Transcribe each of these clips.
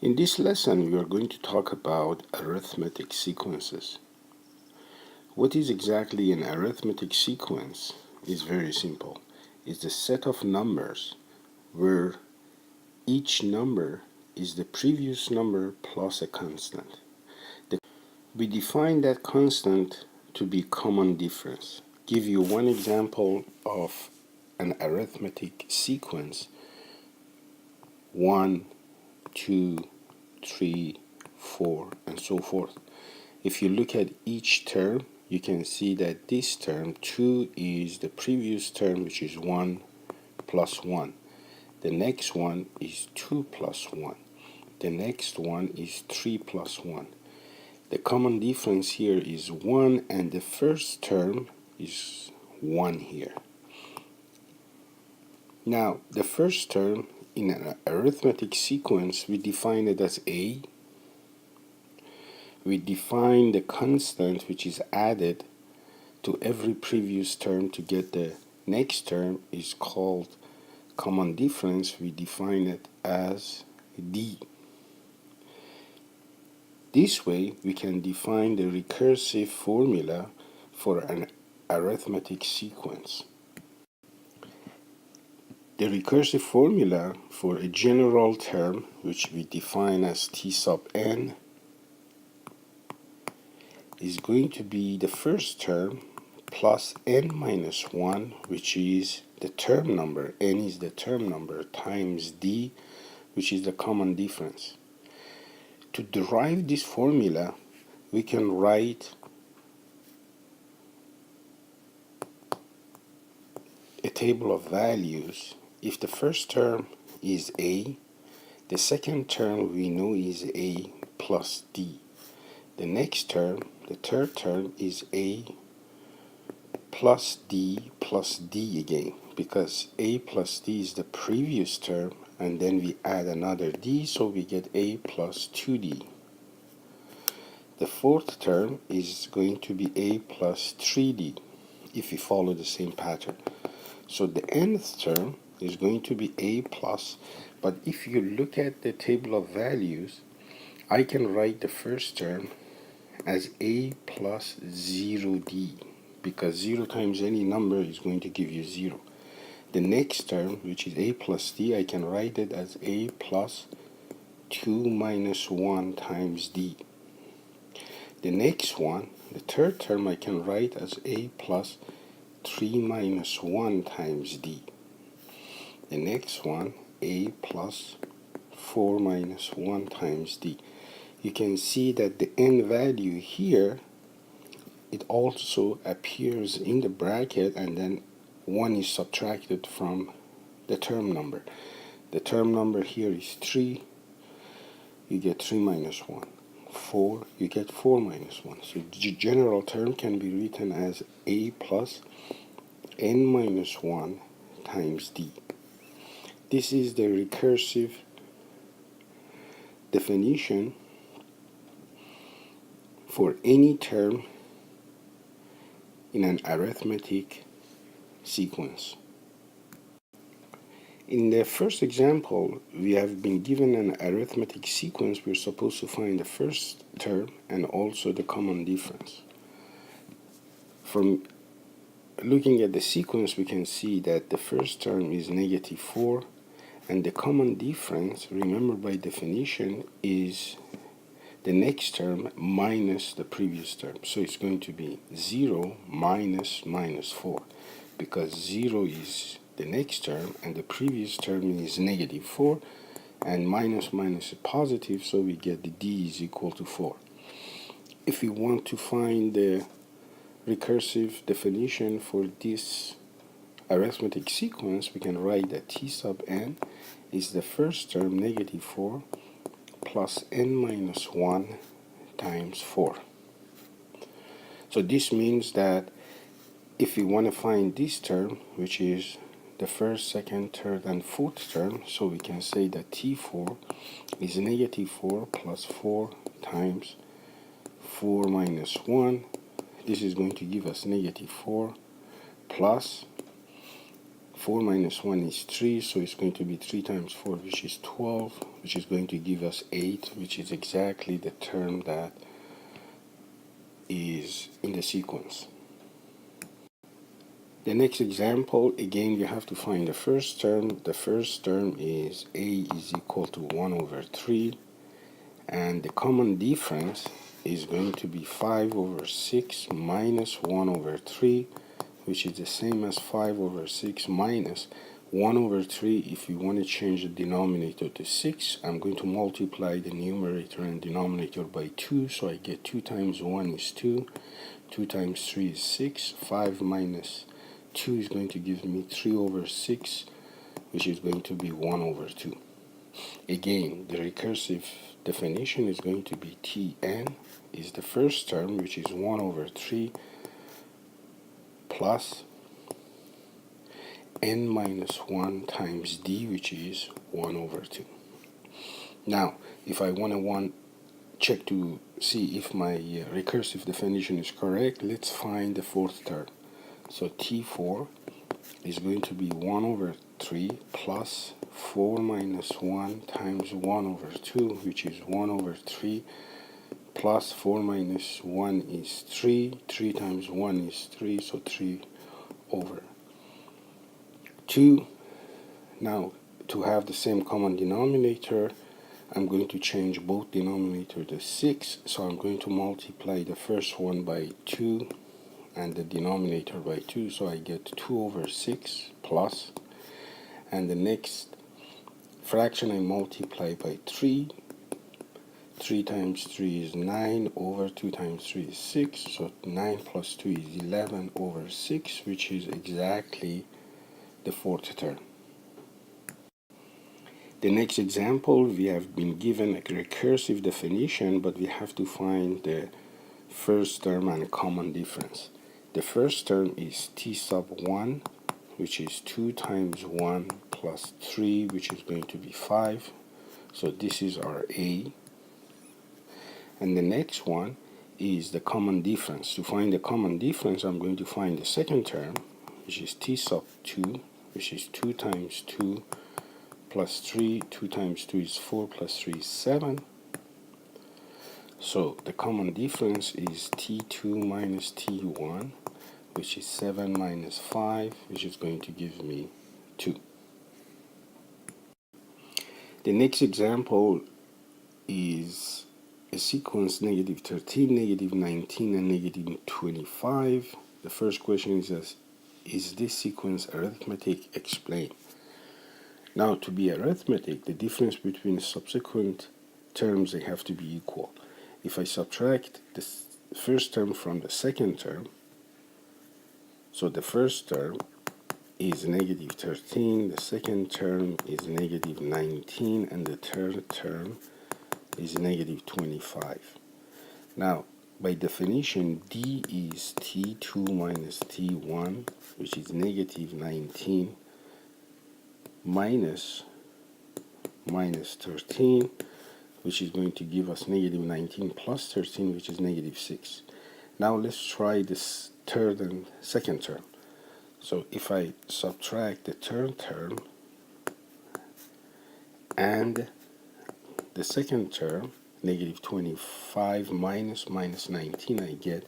In this lesson, we are going to talk about arithmetic sequences. What is exactly an arithmetic sequence is very simple. It's a set of numbers where each number is the previous number plus a constant. We define that constant to be common difference. Give you one example of an arithmetic sequence: 1, 2, 3, 4, and so forth. If you look at each term, you can see that this term 2 is the previous term, which is 1 plus 1. The next one is 2 plus 1. The next one is 3 plus 1. The common difference here is 1, and the first term is 1 here. Now, the first term in an arithmetic sequence, we define it as A. We define the constant which is added to every previous term to get the next term is called common difference. We define it as D. This way we can define the recursive formula for an arithmetic sequence. The recursive formula for a general term, which we define as T sub n, is going to be the first term plus n minus 1, which is the term number. N is the term number times D, which is the common difference. To derive this formula, we can write a table of values. If the first term is A, the second term we know is A plus D. The next term, the third term, is A plus D again, because A plus D is the previous term, and then we add another D, so we get A plus 2D. The fourth term is going to be A plus 3D, if we follow the same pattern. So the nth term is going to be A plus, but if you look at the table of values, I can write the first term as A plus 0D, because 0 times any number is going to give you 0. The next term, which is A plus D, I can write it as A plus 2 minus 1 times D. The next one, the third term, I can write as A plus 3 minus 1 times D. The next one, A plus 4 minus 1 times D. You can see that the n value here, it also appears in the bracket, and then 1 is subtracted from the term number. The term number here is 3. You get 3 minus 1. 4, you get 4 minus 1. So the general term can be written as A plus n minus 1 times D. This is the recursive definition for any term in an arithmetic sequence. In the first example, we have been given an arithmetic sequence. We're supposed to find the first term and also the common difference. From looking at the sequence, we can see that the first term is negative 4, and the common difference, remember by definition, is the next term minus the previous term. So it's going to be 0 minus minus 4, because 0 is the next term and the previous term is negative 4, and minus minus is positive, so we get the D is equal to 4. If we want to find the recursive definition for this arithmetic sequence, we can write that T sub n is the first term, negative 4, plus n minus 1 times 4. So this means that if we want to find this term, which is the first, second, third, and fourth term, so we can say that T4 is negative 4 plus 4 times 4 minus 1. This is going to give us negative 4 plus 4 minus 1 is 3, so it's going to be 3 times 4, which is 12, which is going to give us 8, which is exactly the term that is in the sequence. The next example, again, you have to find the first term. The first term is a is equal to 1 over 3, and the common difference is going to be 5 over 6 minus 1 over 3, which is the same as 5 over 6 minus 1 over 3. If you want to change the denominator to 6, I'm going to multiply the numerator and denominator by 2, so I get 2 times 1 is 2, 2 times 3 is 6, 5 minus 2 is going to give me 3 over 6, which is going to be 1 over 2. Again, the recursive definition is going to be Tn is the first term, which is 1 over 3, plus n minus 1 times d, which is 1 over 2. Now, if I want to check to see if my recursive definition is correct, let's find the fourth term. So T4 is going to be 1 over 3 plus 4 minus 1 times 1 over 2, which is 1 over 3, plus 4 minus 1 is 3, 3 times 1 is 3, so 3 over 2. Now, to have the same common denominator, I'm going to change both denominator to 6, so I'm going to multiply the first one by 2 and the denominator by 2, so I get 2 over 6 plus, and the next fraction I multiply by 3. 3 times 3 is 9 over 2 times 3 is 6, so 9 plus 2 is 11 over 6, which is exactly the fourth term. The next example, we have been given a recursive definition, but we have to find the first term and common difference. The first term is t sub 1, which is 2 times 1 plus 3, which is going to be 5. So this is our A. And the next one is the common difference. To find the common difference, I'm going to find the second term, which is t sub 2, which is 2 times 2 plus 3. 2 times 2 is 4 plus 3 is 7. So the common difference is t2 minus t1, which is 7 minus 5, which is going to give me 2. The next example is a sequence negative 13, negative 19, and negative 25. The first question is this sequence arithmetic? Explain. Now, to be arithmetic, the difference between subsequent terms, they have to be equal. If I subtract the first term from the second term, so the first term is negative 13, the second term is negative 19, and the third term is negative 25. Now, by definition, d is t2 minus t1, which is negative 19 minus 13, which is going to give us negative 19 plus 13, which is negative 6. Now let's try this third and second term. So if I subtract the third term and the second term, negative 25 minus 19, I get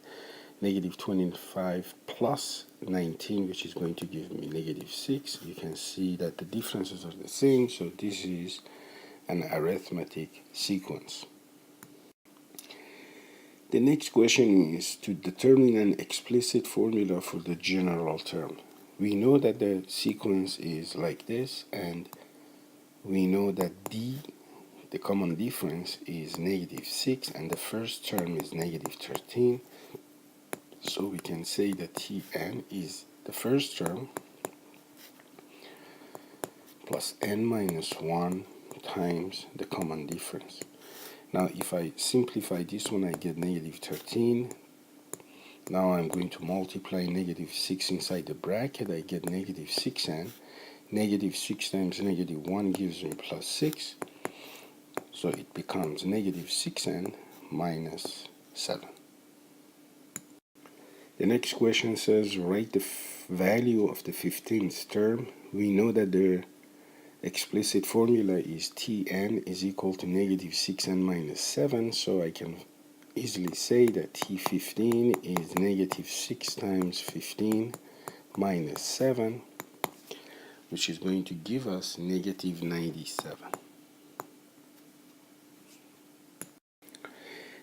negative 25 plus 19, which is going to give me negative 6. You can see that the differences are the same, so this is an arithmetic sequence. The next question is to determine an explicit formula for the general term. We know that the sequence is like this, and we know that d, the common difference, is negative 6, and the first term is negative 13. So we can say that Tn is the first term plus n minus 1 times the common difference. Now if I simplify this one, I get negative 13. Now I'm going to multiply negative 6 inside the bracket. I get negative 6n. Negative 6 times negative 1 gives me plus 6. So it becomes negative 6n minus 7. The next question says, write the value of the 15th term. we know that the explicit formula is Tn is equal to negative 6n minus 7, so I can easily say that T15 is negative 6 times 15 minus 7, which is going to give us negative 97.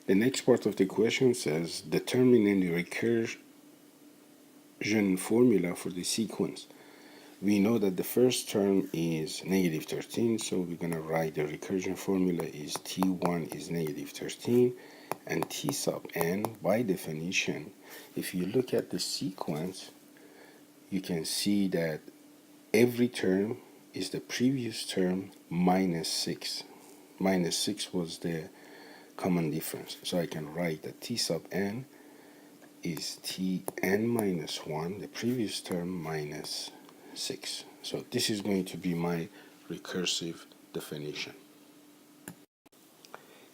The next part of the question says determine the recursion formula for the sequence. We know that the first term is negative 13, so we're going to write the recursion formula is T1 is negative 13, and T sub n, by definition, if you look at the sequence, you can see that every term is the previous term minus 6. Minus 6 was the common difference. So I can write that T sub n is Tn minus 1, the previous term, minus 6. So this is going to be my recursive definition.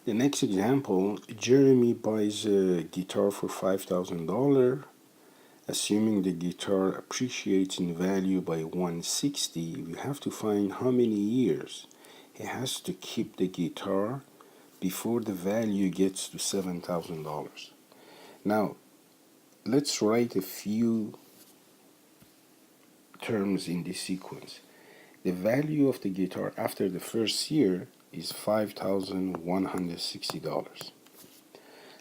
The next example, Jeremy buys a guitar for $5,000. Assuming the guitar appreciates in value by 160, we have to find how many years he has to keep the guitar before the value gets to $7,000. Now, let's write a few terms in this sequence. The value of the guitar after the first year is $5,160.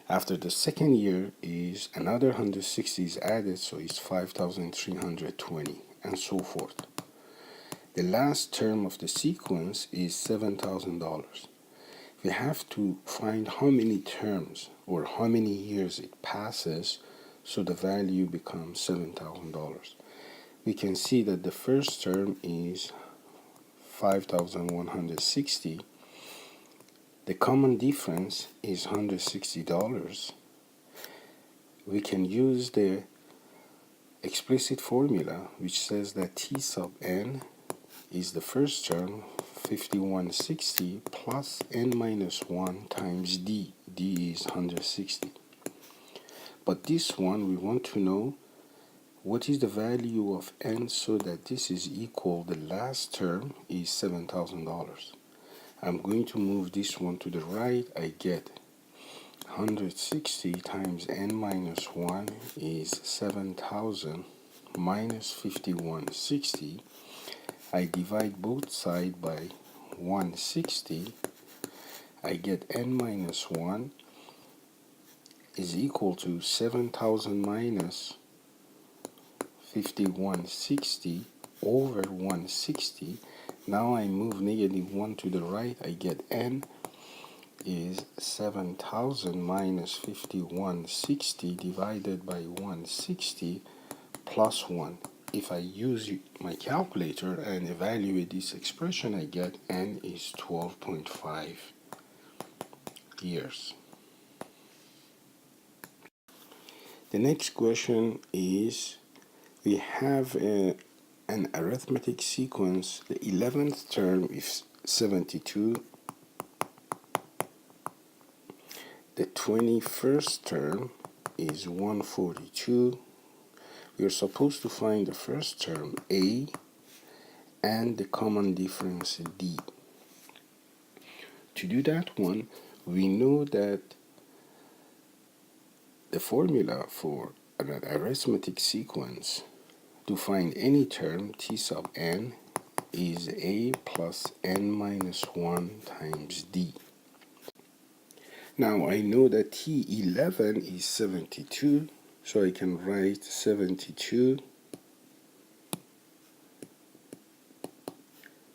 After the second year is another 160 is added, so it's 5,320, and so forth. The last term of the sequence is $7,000. We have to find how many terms or how many years it passes so the value becomes $7,000. We can see that the first term is 5,160. The common difference is $160. We can use the explicit formula, which says that T sub n is the first term, 5160, plus n minus 1 times d. d is 160. But this one, we want to know what is the value of n so that this is equal, the last term is $7,000. I'm going to move this one to the right. I get 160 times n minus 1 is 7,000 minus 5160. I divide both sides by 160. I get n minus 1 is equal to 7,000 minus 5160 over 160. Now I move negative 1 to the right. I get n is 7,000 minus 5160 divided by 160 plus 1. If I use my calculator and evaluate this expression, I get n is 12.5 years. The next question is, we have an arithmetic sequence. The 11th term is 72. The 21st term is 142. We are supposed to find the first term, a, and the common difference, d. To do that one, we know that the formula for an arithmetic sequence to find any term, T sub n, is a plus n minus 1 times d. Now I know that T11 is 72, so I can write 72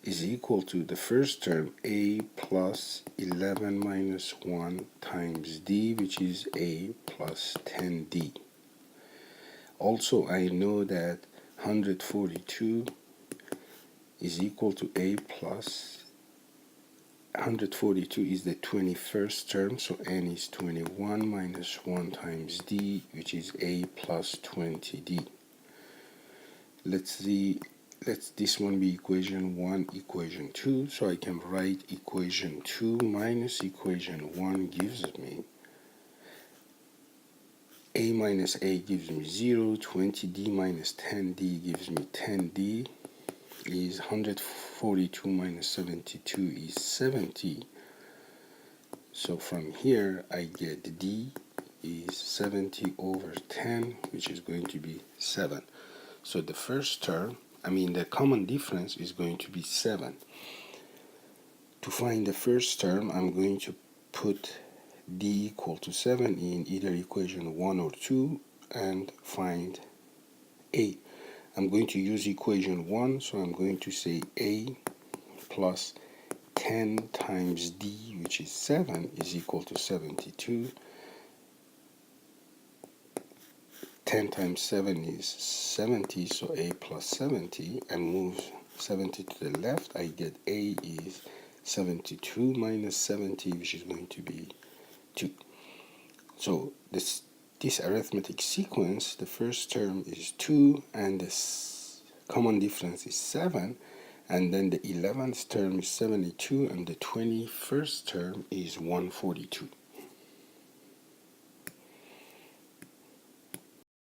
is equal to the first term, a plus 11 minus 1 times d, which is a plus 10d. Also, I know that 142 is equal to a plus 142 is the 21st term, so n is 21 minus 1 times d, which is a plus 20d. Let's this one be equation 1, equation 2, so I can write equation 2 minus equation 1 gives me a minus a gives me 0, 20d minus 10d gives me 10d, is 142 minus 72 is 70. So from here I get D is 70 over 10, which is going to be 7. So the first term, the common difference is going to be 7. To find the first term, I'm going to put D equal to 7 in either equation 1 or 2 and find A. I'm going to use equation 1, so I'm going to say A plus 10 times D, which is 7, is equal to 72. 10 times 7 is 70, so A plus 70, and move 70 to the left, I get A is 72 minus 70, which is going to be 2. So this arithmetic sequence, the first term is 2, and the common difference is 7, and then the 11th term is 72, and the 21st term is 142.